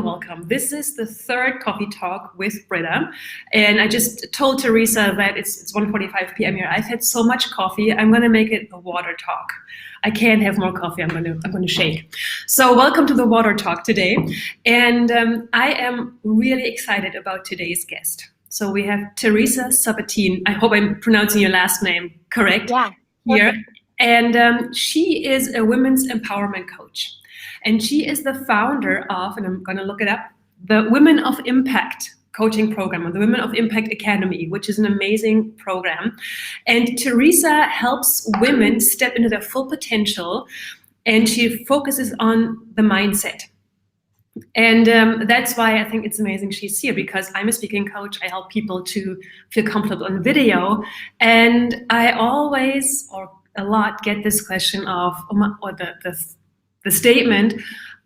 welcome. This is the third coffee talk with Britta, and I just told Teresa that it's 1:45 p.m. here. I've had so much coffee. I'm going to make it a water talk. I can't have more coffee. I'm going to shake. So welcome to the water talk today, and I am really excited about today's guest. So we have Teresa Sabatine. I hope I'm pronouncing your last name correct. Yeah. Here, and she is a women's empowerment coach. And she is the founder of, and I'm going to look it up, the Women of Impact coaching program, or the Women of Impact Academy, which is an amazing program. And Teresa helps women step into their full potential, and she focuses on the mindset. And that's why I think it's amazing she's here, because I'm a speaking coach. I help people to feel comfortable on video. And I always, or a lot, get this question of, or the statement,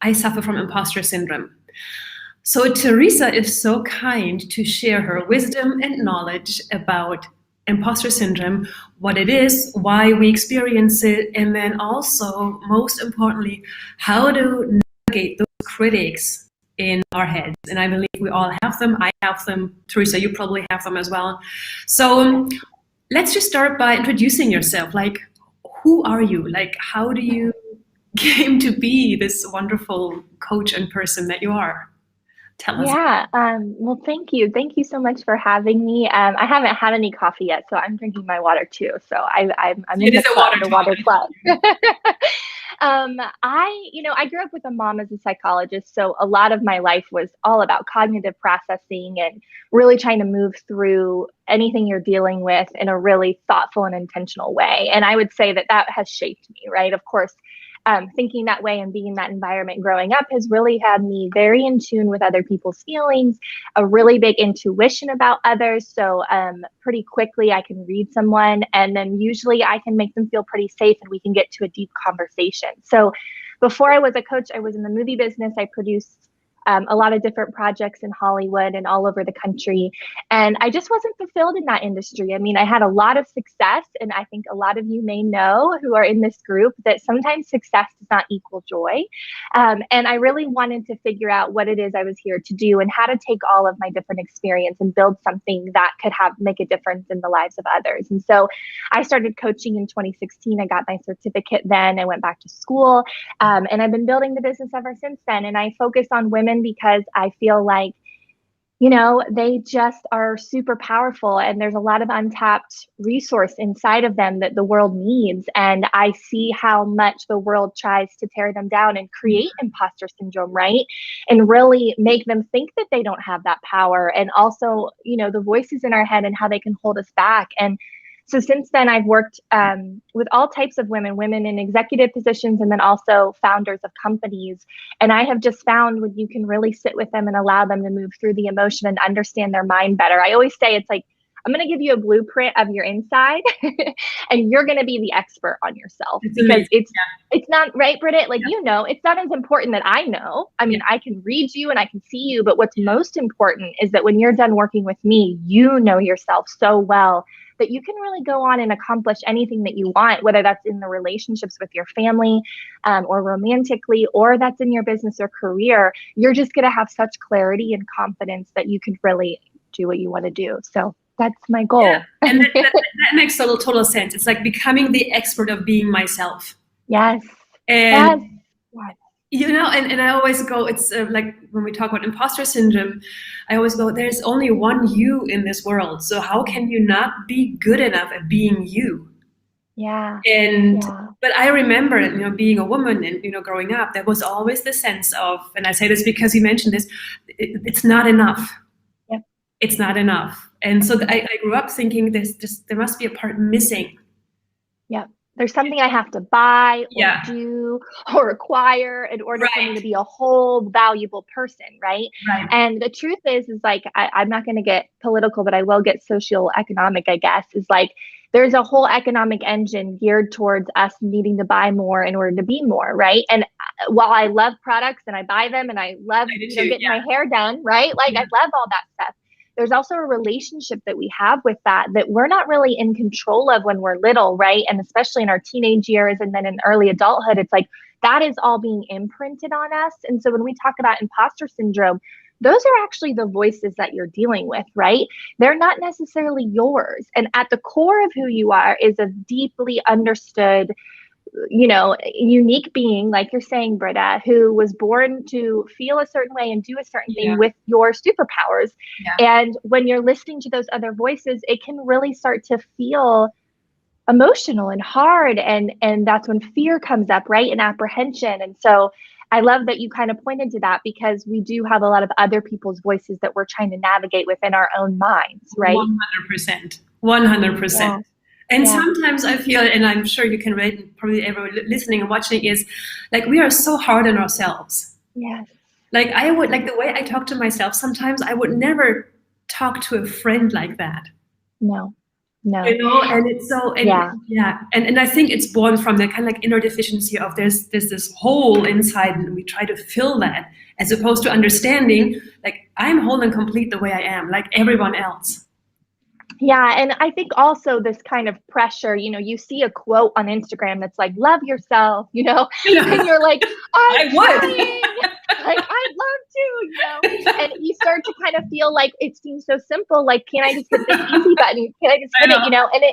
I suffer from imposter syndrome. So Teresa is so kind to share her wisdom and knowledge about imposter syndrome, what it is, why we experience it, and then also, most importantly, how to navigate those critics in our heads. And I believe we all have them. I have them. Teresa, you probably have them as well. So let's just start by introducing yourself. Like, who are you? Like, how do you came to be this wonderful coach and person that you are? Tell us. Yeah. Well, thank you. Thank you so much for having me. I haven't had any coffee yet, so I'm drinking my water too. So I'm in the water club. I grew up with a mom as a psychologist, so a lot of my life was all about cognitive processing and really trying to move through anything you're dealing with in a really thoughtful and intentional way. And I would say that has shaped me, right? Of course, thinking that way and being in that environment growing up has really had me very in tune with other people's feelings, a really big intuition about others. So pretty quickly I can read someone, and then usually I can make them feel pretty safe and we can get to a deep conversation. So before I was a coach, I was in the movie business. I produced a lot of different projects in Hollywood and all over the country. And I just wasn't fulfilled in that industry. I mean, I had a lot of success, and I think a lot of you may know who are in this group that sometimes success does not equal joy. And I really wanted to figure out what it is I was here to do and how to take all of my different experience and build something that could make a difference in the lives of others. And so I started coaching in 2016. I got my certificate then. I went back to school, and I've been building the business ever since then. And I focus on women because I feel like, they just are super powerful, and there's a lot of untapped resource inside of them that the world needs. And I see how much the world tries to tear them down and create imposter syndrome, right? And really make them think that they don't have that power. And also, the voices in our head and how they can hold us back. And so since then, I've worked with all types of women in executive positions, and then also founders of companies. And I have just found when you can really sit with them and allow them to move through the emotion and understand their mind better. I always say it's like, I'm going to give you a blueprint of your inside and you're going to be the expert on yourself, because it's not right, Britta, like, it's not as important that I know. I mean, I can read you and I can see you, but what's most important is that when you're done working with me, you know yourself so well that you can really go on and accomplish anything that you want, whether that's in the relationships with your family or romantically, or that's in your business or career. You're just going to have such clarity and confidence that you can really do what you want to do. So that's my goal. Yeah. And that makes total sense. It's like becoming the expert of being myself. Yes. And yes. And I always go, it's like when we talk about imposter syndrome, I always go, there's only one you in this world. So how can you not be good enough at being you? Yeah. But I remember, being a woman and, growing up, there was always the sense of, and I say this because you mentioned this, it's not enough. Yep. It's not enough. And so I grew up thinking there must be a part missing. Yep. There's something I have to buy or do or acquire in order for me to be a whole valuable person, right? And the truth is like, I'm not going to get political, but I will get socioeconomic, I guess, is like, there's a whole economic engine geared towards us needing to buy more in order to be more, right? And while I love products and I buy them and I love getting my hair done, right? Like I love all that stuff. There's also a relationship that we have with that we're not really in control of when we're little, right? And especially in our teenage years and then in early adulthood, it's like that is all being imprinted on us. And so when we talk about imposter syndrome, those are actually the voices that you're dealing with, right? They're not necessarily yours. And at the core of who you are is a deeply understood, unique being, like you're saying, Britta, who was born to feel a certain way and do a certain thing with your superpowers. And when you're listening to those other voices, it can really start to feel emotional and hard. And that's when fear comes up, right? And apprehension. And so I love that you kind of pointed to that, because we do have a lot of other people's voices that we're trying to navigate within our own minds, right? 100%. 100%. And sometimes I feel, and I'm sure you can relate, and probably everyone listening and watching, is like we are so hard on ourselves. Yes. Like I would, like the way I talk to myself, sometimes I would never talk to a friend like that. No. And it's so, and I think it's born from the kind of like inner deficiency of there's this hole inside, and we try to fill that, as opposed to understanding, like, I'm whole and complete the way I am, like everyone else. Yeah. And I think also this kind of pressure, you see a quote on Instagram that's like, love yourself, and you're like, I would. Like, I'd love to, and you start to kind of feel like it seems so simple. Like, can I just hit this easy button? Can I just hit it, and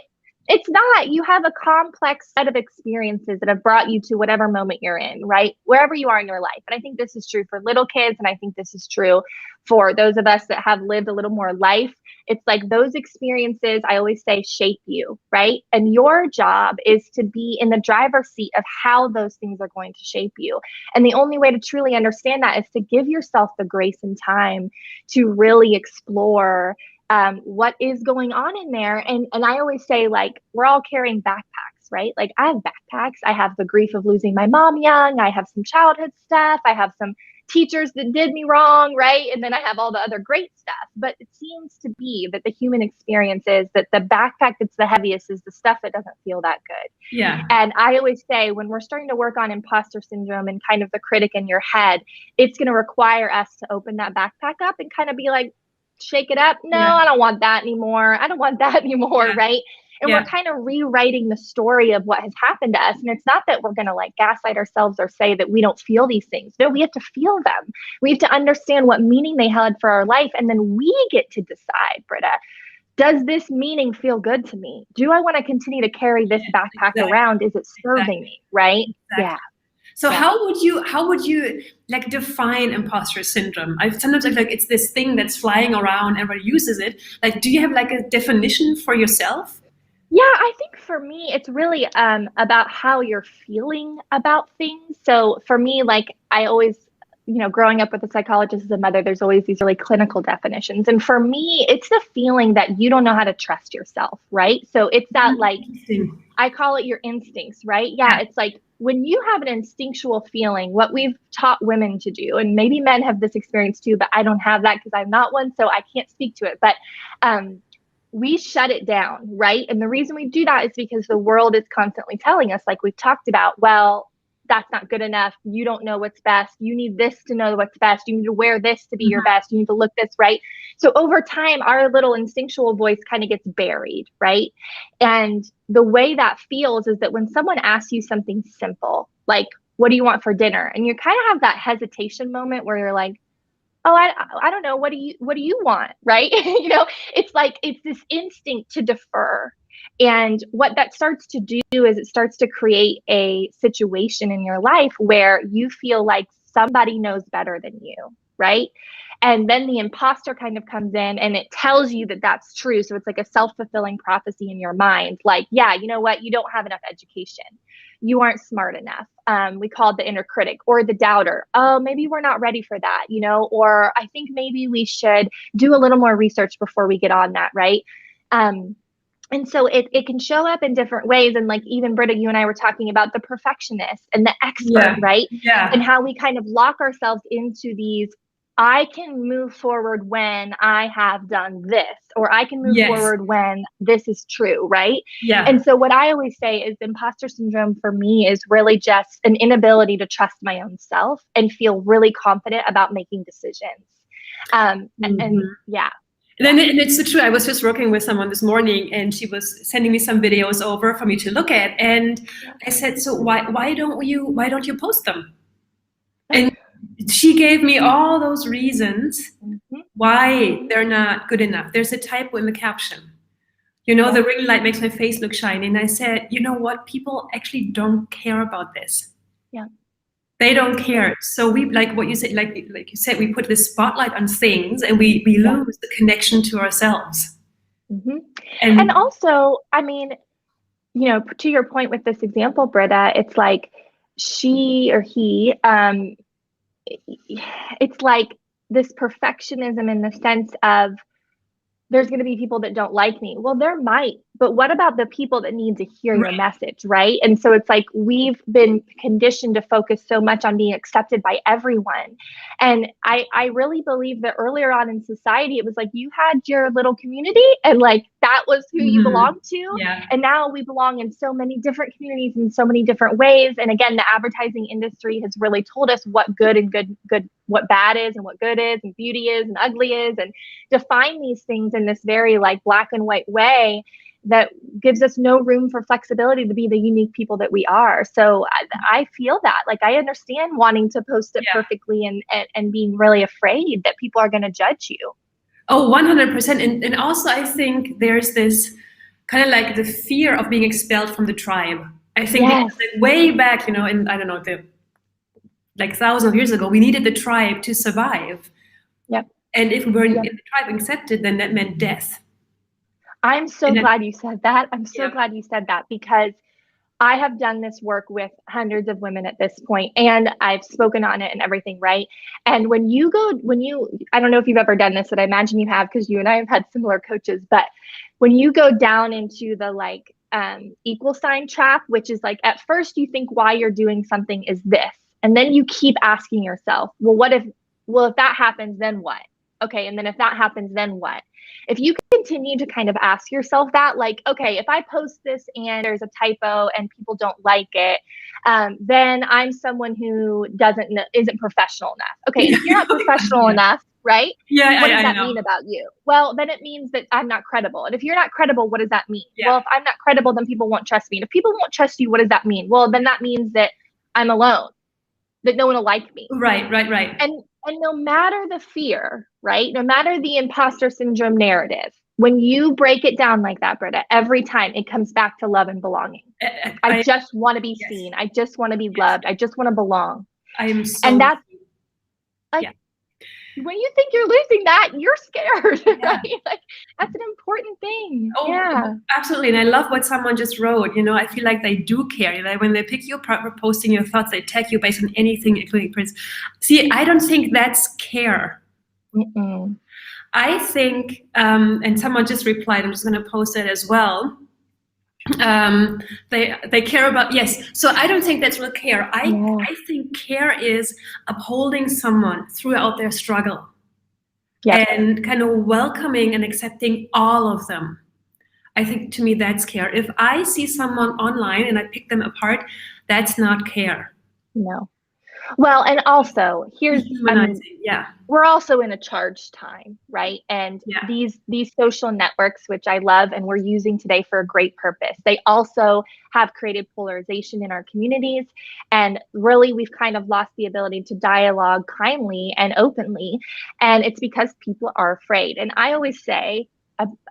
it's not. You have a complex set of experiences that have brought you to whatever moment you're in, right? Wherever you are in your life. And I think this is true for little kids. And I think this is true for those of us that have lived a little more life. It's like those experiences, I always say, shape you, right? And your job is to be in the driver's seat of how those things are going to shape you. And the only way to truly understand that is to give yourself the grace and time to really explore what is going on in there. And I always say, like, we're all carrying backpacks, right? Like, I have backpacks. I have the grief of losing my mom young. I have some childhood stuff. I have some teachers that did me wrong, right? And then I have all the other great stuff. But it seems to be that the human experience is that the backpack that's the heaviest is the stuff that doesn't feel that good. Yeah. And I always say, when we're starting to work on imposter syndrome and kind of the critic in your head, it's going to require us to open that backpack up and kind of be like, shake it up. No, I don't want that anymore. I don't want that anymore, right? And we're kind of rewriting the story of what has happened to us. And it's not that we're going to like gaslight ourselves or say that we don't feel these things. No, we have to feel them. We have to understand what meaning they had for our life. And then we get to decide, Britta, does this meaning feel good to me? Do I want to continue to carry this backpack around? Is it serving me, right? Yeah. So how would you like define imposter syndrome? Sometimes I feel like it's this thing that's flying around, everybody uses it. Like, do you have like a definition for yourself? Yeah, I think for me, it's really about how you're feeling about things. So for me, like, I always, growing up with a psychologist as a mother, there's always these really clinical definitions. And for me, it's the feeling that you don't know how to trust yourself, right? So it's that, like, I call it your instincts, right? Yeah, it's like, when you have an instinctual feeling, what we've taught women to do, and maybe men have this experience too, but I don't have that because I'm not one, so I can't speak to it. But we shut it down, right? And the reason we do that is because the world is constantly telling us, like we've talked about, well, that's not good enough. You don't know what's best. You need this to know what's best. You need to wear this to be your best. You need to look this, right? So over time, our little instinctual voice kind of gets buried, right? And the way that feels is that when someone asks you something simple, like, what do you want for dinner? And you kind of have that hesitation moment where you're like, oh, I don't know. What do you want? Right? It's like, it's this instinct to defer. And what that starts to do is it starts to create a situation in your life where you feel like somebody knows better than you, right? And then the imposter kind of comes in and it tells you that that's true. So it's like a self-fulfilling prophecy in your mind. Like, yeah, you know what? You don't have enough education. You aren't smart enough. We call it the inner critic or the doubter. Oh, maybe we're not ready for that, or I think maybe we should do a little more research before we get on that, right? And so it can show up in different ways. And like, even Britta, you and I were talking about the perfectionist and the expert, right? Yeah. And how we kind of lock ourselves into these, I can move forward when I have done this, or I can move forward when this is true, right? Yeah. And so what I always say is imposter syndrome for me is really just an inability to trust my own self and feel really confident about making decisions. And yeah. And it's so true. I was just working with someone this morning, and she was sending me some videos over for me to look at. And I said, "So why don't you post them?" And she gave me all those reasons why they're not good enough. There's a typo in the caption. The ring light makes my face look shiny. And I said, you know what? People actually don't care about this. Yeah. They don't care. So we, like what you said, like you said, we put this spotlight on things, and we lose the connection to ourselves. And also, I mean, to your point with this example, Britta, it's like she or he, it's like this perfectionism in the sense of there's going to be people that don't like me. Well, there might, but what about the people that need to hear your message, right? And so it's like we've been conditioned to focus so much on being accepted by everyone. And I really believe that earlier on in society, it was like you had your little community and like that was who you belonged to. Yeah. And now we belong in so many different communities in so many different ways. And again, the advertising industry has really told us what good and good, what bad is and what good is and beauty is and ugly is, and define these things in this very like black and white way that gives us no room for flexibility to be the unique people that we are. So I feel that, like, I understand wanting to post it perfectly and being really afraid that people are going to judge you. Oh, 100%. And also I think there's this kind of like the fear of being expelled from the tribe. I think like way back, in, I don't know, like thousands of years ago, we needed the tribe to survive. Yep. And if we weren't in the tribe accepted, then that meant death. I'm so glad you said that. I'm so glad you said that, because I have done this work with hundreds of women at this point, and I've spoken on it and everything, right? And I don't know if you've ever done this, but I imagine you have, because you and I have had similar coaches, but when you go down into the like equal sign trap, which is like, at first you think why you're doing something is this, and then you keep asking yourself, well, if that happens, then what? Okay, and then if that happens, then what? If you continue to kind of ask yourself that, like, okay, if I post this and there's a typo and people don't like it, then I'm someone who isn't professional enough. Okay, if you're not professional enough, right? Yeah, what does that mean about you? Well, then it means that I'm not credible. And if you're not credible, what does that mean? Well, if I'm not credible, then people won't trust me. And if people won't trust you, what does that mean? Well, then that means that I'm alone, that no one will like me. Right. And no matter the fear, right? No matter the imposter syndrome narrative, when you break it down like that, Britta, every time it comes back to love and belonging. I just want to be seen. I just want to be loved. I just want to belong. And that's like, when you think you're losing that, you're scared, right? Like, that's an important thing. Oh, absolutely. And I love what someone just wrote. I feel like they do care. Like when they pick you apart for posting your thoughts, they tag you based on anything, including prints. See, I don't think that's care. I think, and someone just replied, I'm just going to post it as well. They care about, so I don't think that's real care. I think care is upholding someone throughout their struggle and kind of welcoming and accepting all of them. I think, to me, that's care. If I see someone online and I pick them apart, that's not care. No. Well, and also here's, we're also in a charged time, right? And these social networks, which I love and we're using today for a great purpose, they also have created polarization in our communities. And really, we've kind of lost the ability to dialogue kindly and openly. And it's because people are afraid. And I always say,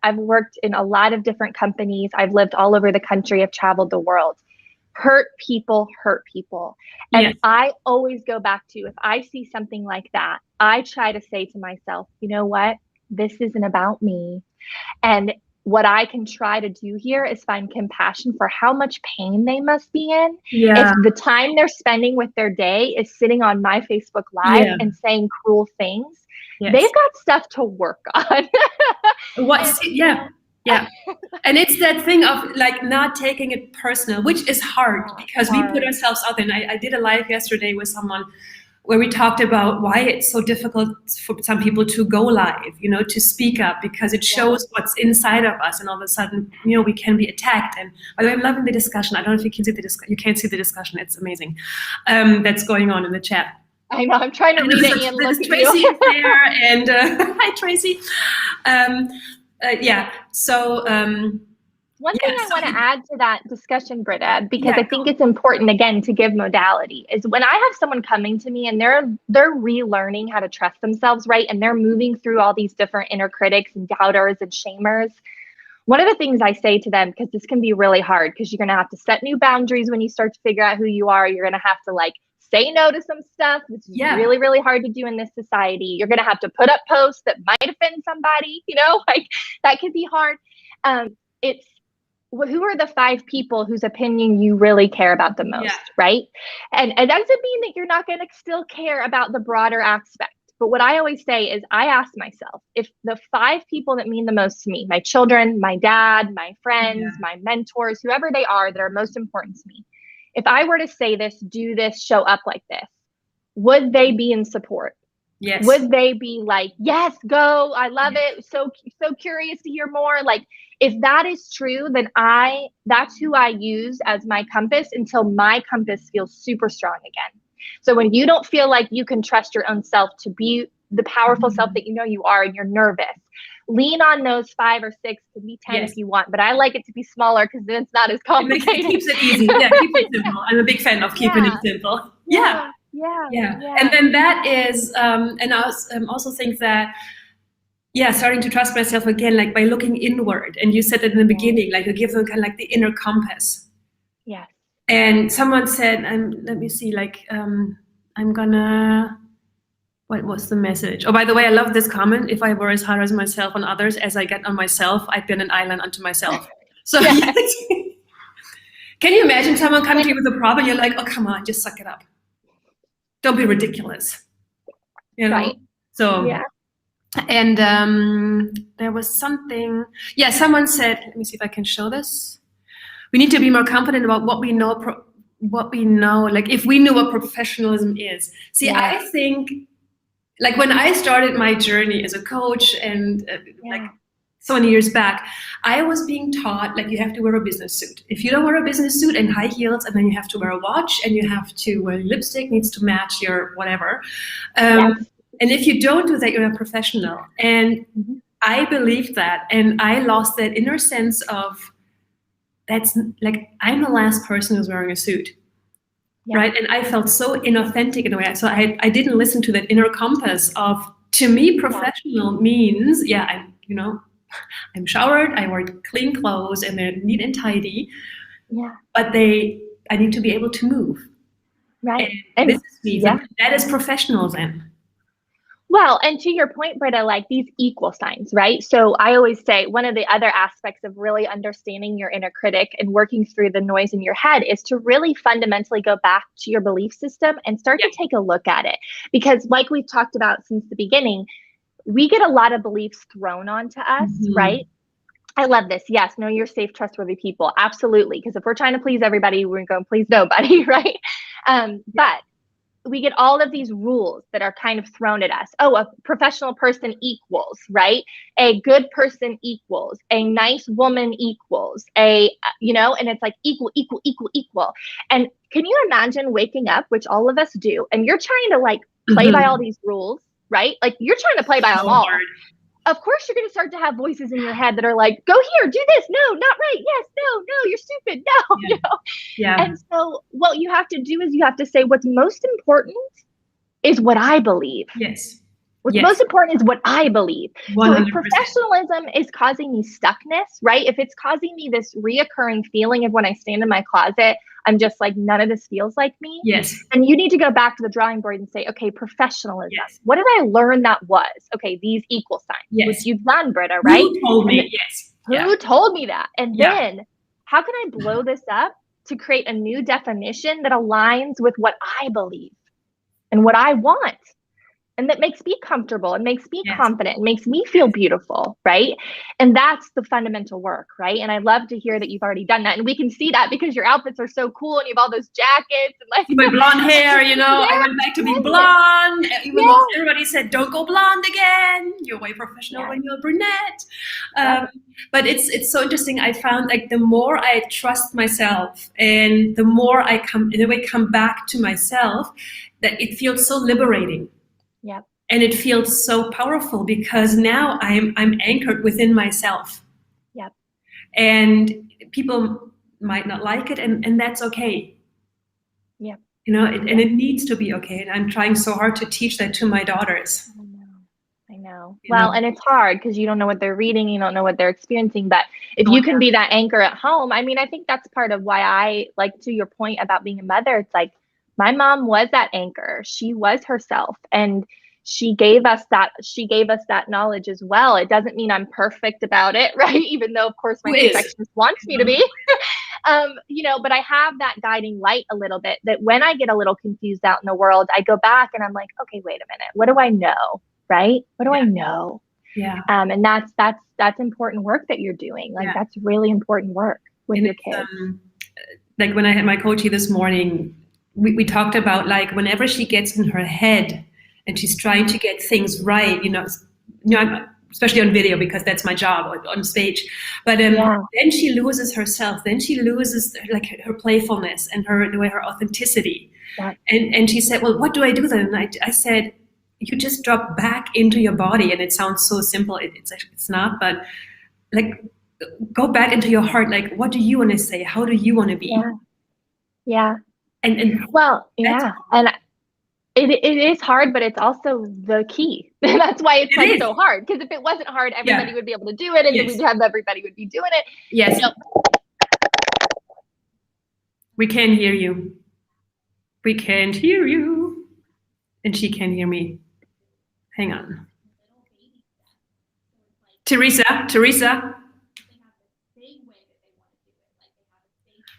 I've worked in a lot of different companies. I've lived all over the country. I've traveled the world. Hurt people. And I always go back to, if I see something like that, I try to say to myself, you know what? This isn't about me. And what I can try to do here is find compassion for how much pain they must be in. If the time they're spending with their day is sitting on my Facebook Live and saying cruel things, they've got stuff to work on. And it's that thing of like not taking it personal, which is hard because we put ourselves out there. And I did a live yesterday with someone where we talked about why it's so difficult for some people to go live, to speak up, because it shows what's inside of us. And all of a sudden, we can be attacked. And by the way, I'm loving the discussion. I don't know if you can see the discussion. You can't see the discussion. It's amazing. That's going on in the chat. I know, I'm trying to read it and look at Tracy you. is there, and hi, Tracy. Yeah. So One yeah. thing I So want to add to that discussion, Britta, because yeah, I think it's important again to give modality, is when I have someone coming to me and they're relearning how to trust themselves, right? And they're moving through all these different inner critics and doubters and shamers. One of the things I say to them, because this can be really hard, because you're going to have to set new boundaries when you start to figure out who you are. You're going to have to like say no to some stuff, which is really, really hard to do in this society. You're going to have to put up posts that might offend somebody, like that could be hard. It's who are the 5 people whose opinion you really care about the most, right? And that doesn't mean that you're not going to still care about the broader aspect. But what I always say is I ask myself, if the 5 people that mean the most to me, my children, my dad, my friends, my mentors, whoever they are that are most important to me, if I were to say this, do this, show up like this, would they be in support? Yes. Would they be like, yes, go, I love it, so curious to hear more? Like, if that is true, then that's who I use as my compass until my compass feels super strong again. So when you don't feel like you can trust your own self to be the powerful self that you know you are, and you're nervous, lean on those 5 or 6, could be 10 if you want, but I like it to be smaller because then it's not as complicated. It keeps it easy. Yeah, keep it simple. I'm a big fan of keeping it simple. Yeah. And then that is, and I also think that, starting to trust myself again, like by looking inward. And you said it in the beginning, like you give them kind of like the inner compass. Yeah. And someone said, let me see, like, I'm gonna, what was the message? Oh, by the way, I love this comment. If I were as hard as myself on others as I get on myself, I'd be an island unto myself. So can you imagine someone coming to you with a problem? You're like, oh, come on, just suck it up. Don't be ridiculous. Right. So, and there was something, someone said, let me see if I can show this. We need to be more confident about what we know, like if we knew what professionalism is. See, I think, like when I started my journey as a coach and like so many years back, I was being taught like you have to wear a business suit. If you don't wear a business suit and high heels, and then you have to wear a watch, and you have to wear lipstick needs to match your whatever. And if you don't do that, you're a professional. And I believed that, and I lost that inner sense of that's like I'm the last person who's wearing a suit. Right. And I felt so inauthentic in a way. So I didn't listen to that inner compass of, to me, professional means, I'm showered, I wear clean clothes, and they're neat and tidy. But I need to be able to move. Right. And this is me. That is professional then. Well, and to your point, Britta, like these equal signs, right? So I always say one of the other aspects of really understanding your inner critic and working through the noise in your head is to really fundamentally go back to your belief system and start to take a look at it. Because like we've talked about since the beginning, we get a lot of beliefs thrown onto us, right? I love this. Yes, know your safe, trustworthy people. Absolutely. Because if we're trying to please everybody, we're going to please nobody, right? But we get all of these rules that are kind of thrown at us. Oh, a professional person equals, right? A good person equals, a nice woman equals, and it's like equal. And can you imagine waking up, which all of us do, and you're trying to like play by all these rules, right? Like you're trying to play by them all. Of course, you're going to start to have voices in your head that are like, go here, do this. No, not right. Yes, no, you're stupid. No, And so what you have to do is you have to say what's most important is what I believe. What's most important is what I believe. 100%. So if professionalism is causing me stuckness, right? If it's causing me this reoccurring feeling of when I stand in my closet, I'm just like, none of this feels like me. And you need to go back to the drawing board and say, okay, professionalism. What did I learn that was? Okay, these equal signs, which you've done, Britta, right? Who told me? Who told me that? And then how can I blow this up to create a new definition that aligns with what I believe and what I want? and that makes me comfortable, it makes me Yes. confident, it makes me feel beautiful, right? And that's the fundamental work, right? And I love to hear that you've already done that. And we can see that because your outfits are so cool and you have all those jackets and like my blonde hair, you know, I went back to being blonde, even though everybody said, don't go blonde again. You're way professional when you're a brunette. But it's so interesting. I found like the more I trust myself and the more I come back to myself, that it feels so liberating. Yeah. And it feels so powerful because now I'm anchored within myself. Yep. And people might not like it, and that's okay. Yeah. You know, and it needs to be okay. And I'm trying so hard to teach that to my daughters. I know. Well, and it's hard because you don't know what they're reading, you don't know what they're experiencing. But if you can be that anchor at home, I mean, I think that's part of why I, like, to your point about being a mother, it's like my mom was that anchor. She was herself, and she gave us that knowledge as well. It doesn't mean I'm perfect about it, right? Even though, of course, my perfectionist wants me to be. You know, but I have that guiding light a little bit, that when I get a little confused out in the world, I go back and I'm like, okay, wait a minute. What do I know? Right? What do I know? Yeah. And that's important work that you're doing. Like that's really important work with your kids. Like when I had my coachee this morning, we talked about like whenever she gets in her head and she's trying to get things right, you know, especially on video because that's my job, or on stage. But then she loses herself. Then she loses like her playfulness and her authenticity. Yeah. And she said, well, what do I do then? And I said, you just drop back into your body. And it sounds so simple. It's not, but like go back into your heart. Like, what do you want to say? How do you want to be? Yeah. And well, yeah. And it is hard, but it's also the key. That's why it's like so hard. Because if it wasn't hard, everybody would be able to do it, and then we'd have everybody would be doing it. Yes. So, we can't hear you. We can't hear you. And she can't hear me. Hang on. Teresa.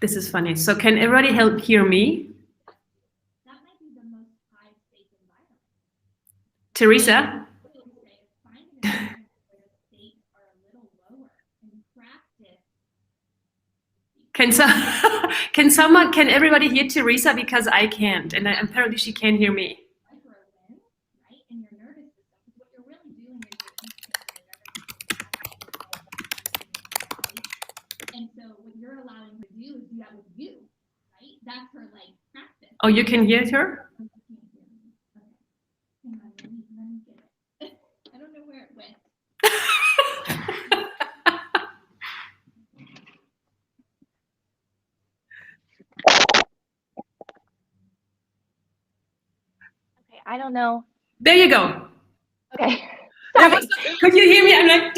This is funny. So can everybody help hear me? Teresa? Can everybody hear Teresa? Because I can't, and apparently she can't hear me. And so what you're allowing her to do is do that with you, right? That's her like practice. Oh, you can hear her? I don't know where it went. Okay, I don't know. There you go. Okay. Could you hear me? I'm like.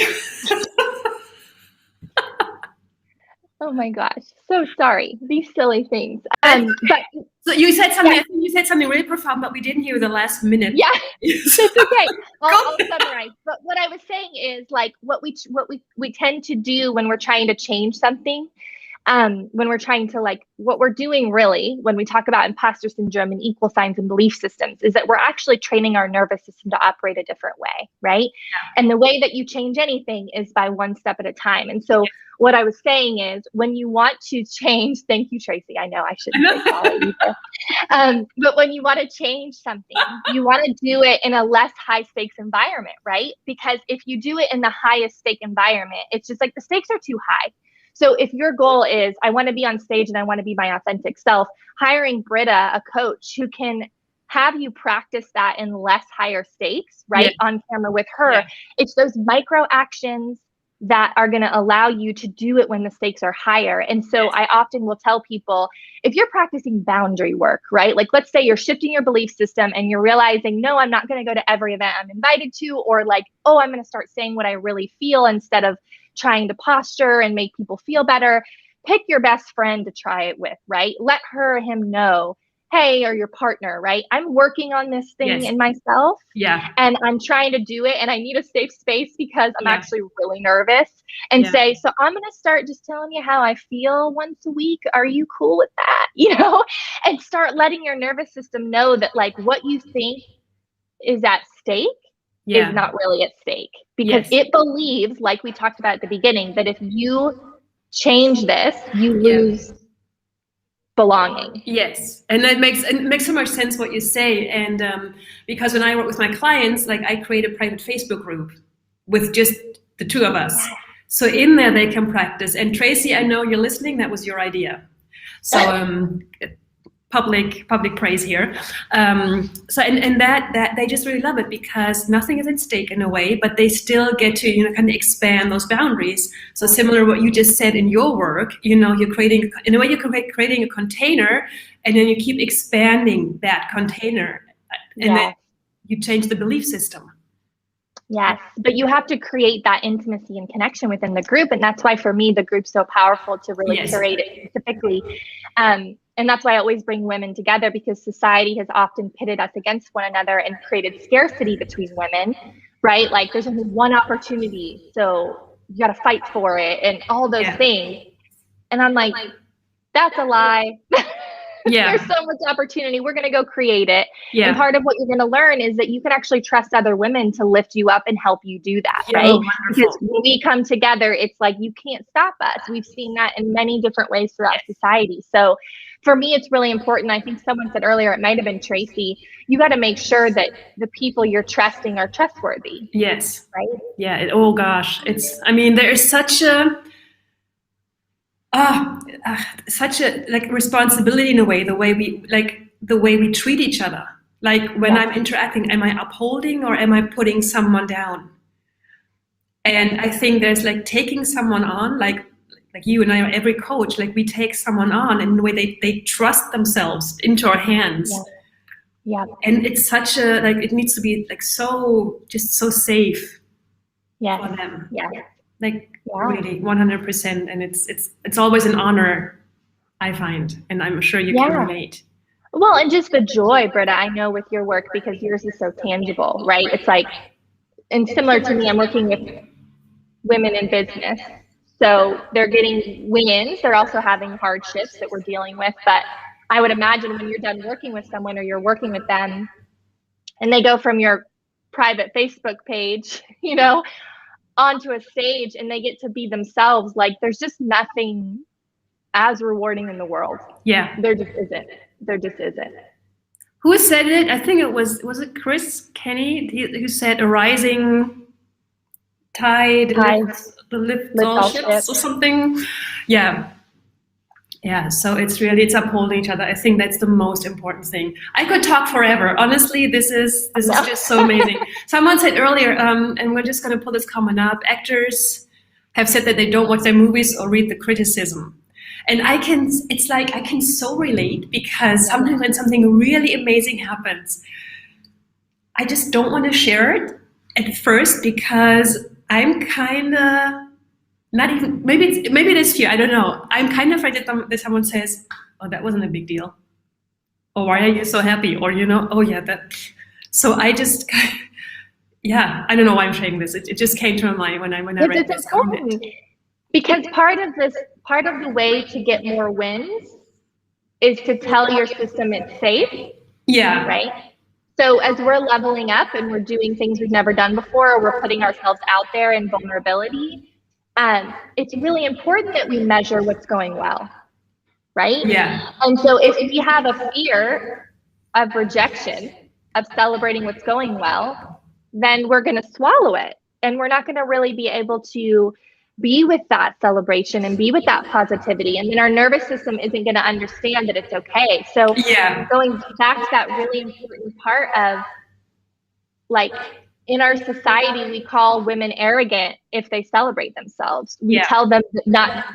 Oh my gosh, so sorry. These silly things. But so you said something. I think you said something really profound, but we didn't hear the last minute. Yeah, it's okay. I'll summarize. But what I was saying is like what we tend to do when we're trying to change something. When we're trying to like what we're doing really when we talk about imposter syndrome and equal signs and belief systems is that we're actually training our nervous system to operate a different way, right? Yeah. And the way that you change anything is by one step at a time. And so what I was saying is when you want to change, thank you, Tracy. I know I shouldn't say sorry either. But when you want to change something, you want to do it in a less high stakes environment, right? Because if you do it in the highest stake environment, it's just like the stakes are too high. So if your goal is, I want to be on stage and I want to be my authentic self, hiring Britta, a coach who can have you practice that in less higher stakes, right? On camera with her. It's those micro actions that are going to allow you to do it when the stakes are higher. And so I often will tell people, if you're practicing boundary work, right? Like let's say you're shifting your belief system and you're realizing, no, I'm not going to go to every event I'm invited to, or like, oh, I'm going to start saying what I really feel instead of trying to posture and make people feel better. Pick your best friend to try it with, right? Let her or him know, hey, or your partner, right? I'm working on this thing in myself. Yeah. And I'm trying to do it and I need a safe space because I'm actually really nervous. And say, so I'm going to start just telling you how I feel once a week. Are you cool with that? You know, and start letting your nervous system know that like what you think is at stake is not really at stake, because it believes, like we talked about at the beginning, that if you change this, you lose belonging. Yes, and it makes so much sense what you say. And because when I work with my clients, like I create a private Facebook group with just the two of us. So in there they can practice. And Tracy, I know you're listening. That was your idea. So public praise here. So and that they just really love it, because nothing is at stake in a way, but they still get to kind of expand those boundaries. So similar to what you just said in your work, you're creating, in a way you're creating a container, and then you keep expanding that container, and then you change the belief system. Yes, but you have to create that intimacy and connection within the group, and that's why for me the group's so powerful to really curate it specifically. And that's why I always bring women together, because society has often pitted us against one another and created scarcity between women, right? Like there's only one opportunity, so you got to fight for it and all those things. And I'm like, that's a lie. There's so much opportunity. We're going to go create it. And part of what you're going to learn is that you can actually trust other women to lift you up and help you do that, right? Because when we come together, it's like, you can't stop us. We've seen that in many different ways throughout society. So for me, it's really important. I think someone said earlier, it might've been Tracy, you got to make sure that the people you're trusting are trustworthy. Yes. Right? Yeah. Oh gosh. There is such a, such a responsibility in a way, the way we treat each other. Like when I'm interacting, am I upholding or am I putting someone down? And I think there's taking someone on, like you and I, or every coach, we take someone on in the way they trust themselves into our hands. Yeah. And it's such a, it needs to be so safe for them. Yeah. Really 100%. And it's always an honor, I find, and I'm sure you can relate. Well, and just the joy, Britta, I know with your work, because yours is so tangible, right? It's and similar to me, I'm working with women in business. So they're getting wins. They're also having hardships that we're dealing with. But I would imagine when you're done working with someone, or you're working with them, and they go from your private Facebook page, onto a stage, and they get to be themselves, there's just nothing as rewarding in the world. Yeah. There just isn't. Who said it? I think was it Chris Kenny who said a rising tide lifts all ships or something. Yeah, so it's upholding each other. I think that's the most important thing. I could talk forever. Honestly, this is just so amazing. Someone said earlier, and we're just going to pull this comment up, actors have said that they don't watch their movies or read the criticism. And I can so relate, because sometimes when something really amazing happens, I just don't want to share it at first, because I'm kind of not even, maybe it is fear, I don't know. I'm kind of afraid that someone says, oh, that wasn't a big deal. Or why are you so happy? Or, oh yeah, that. So I just, I don't know why I'm saying this. It just came to my mind when I read this comment. Because part of the way to get more wins is to tell your system it's safe. Yeah. Right? So as we're leveling up and we're doing things we've never done before, or we're putting ourselves out there in vulnerability, it's really important that we measure what's going well, right? Yeah. And so if we have a fear of rejection, of celebrating what's going well, then we're going to swallow it. And we're not going to really be able to be with that celebration and be with that positivity. And then our nervous system isn't going to understand that it's okay. So going back to that really important part of, in our society, we call women arrogant if they celebrate themselves. We tell them not,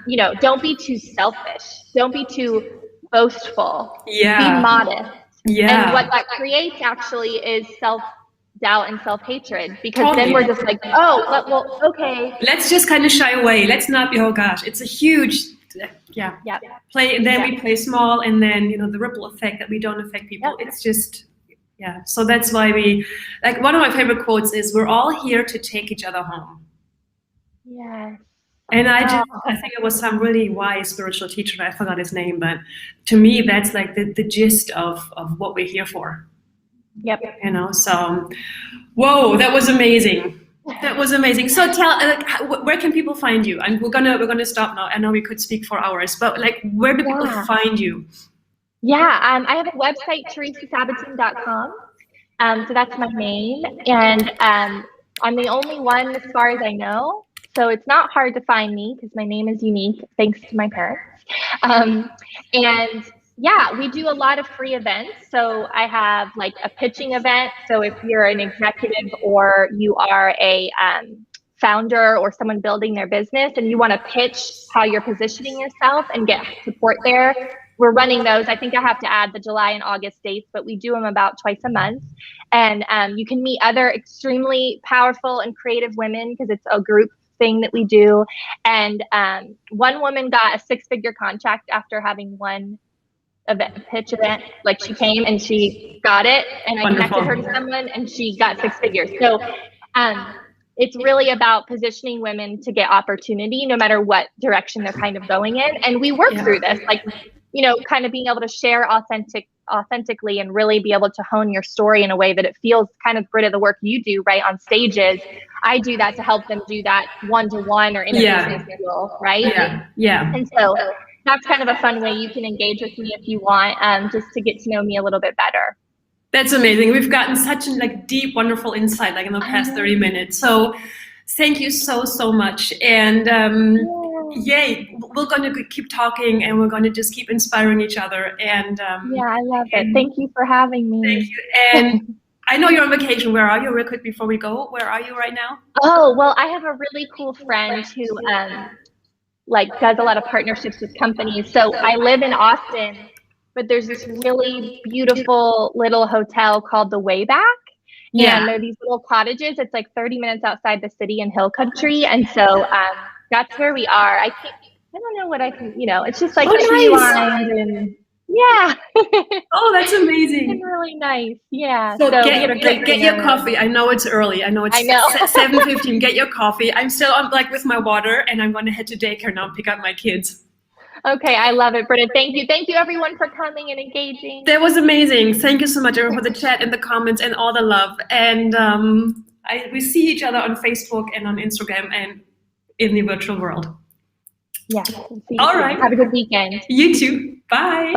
don't be too selfish. Don't be too boastful. Be modest. Yeah. And what that creates actually is self-doubt and self-hatred, because then we're just okay. Let's just kind of shy away. Let's not be, oh gosh, it's a huge, play. And then we play small, and then, the ripple effect that we don't affect people. It's just, so that's why we, one of my favorite quotes is, we're all here to take each other home. Yes. And I think it was some really wise spiritual teacher, I forgot his name, but to me, that's the gist of what we're here for. Yep. So, whoa, that was amazing. That was amazing. So tell, where can people find you? And we're gonna stop now. I know we could speak for hours, but where do people find you? Yeah, I have a website, teresasabatine.com. So that's my name, and I'm the only one as far as I know. So it's not hard to find me because my name is unique, thanks to my parents. And yeah, we do a lot of free events. So I have a pitching event. So if you're an executive or you are a founder or someone building their business and you want to pitch how you're positioning yourself and get support there, we're running those. I think I have to add the July and August dates, but we do them about twice a month. And you can meet other extremely powerful and creative women because it's a group thing that we do. And one woman got a 6-figure contract after having one pitch event. She came and she got it, and I connected her to someone and she got 6 figures. So it's really about positioning women to get opportunity no matter what direction they're kind of going in. And we work through this, kind of being able to share authentically and really be able to hone your story in a way that it feels kind of Britta, the work you do right on stages. I do that to help them do that one-to-one or in a business deal, right? Yeah. And so that's kind of a fun way you can engage with me if you want, just to get to know me a little bit better. That's amazing. We've gotten such a deep, wonderful insight in the past 30 minutes. So thank you so much. And yay, we're going to keep talking and we're going to just keep inspiring each other. And yeah, I love it. Thank you for having me. Thank you. And I know you're on vacation. Where are you? Real quick before we go, where are you right now? Oh, well, I have a really cool friend who does a lot of partnerships with companies. So I live in Austin, but there's this really beautiful little hotel called the Wayback. Yeah. And they're these little cottages. It's 30 minutes outside the city in Hill Country. And so that's where we are. I don't know what I can, it's just tree lined and yeah. Oh, that's amazing. It's really nice. Yeah. So get your coffee. I know it's early. I know it's 7:15. Get your coffee. I'm still on with my water and I'm going to head to daycare now and pick up my kids. Okay, I love it, Britta. Thank you. Thank you, everyone, for coming and engaging. That was amazing. Thank you so much, everyone, for the chat and the comments and all the love. And we see each other on Facebook and on Instagram and in the virtual world. Yeah. All right. Have a good weekend. You too. Bye.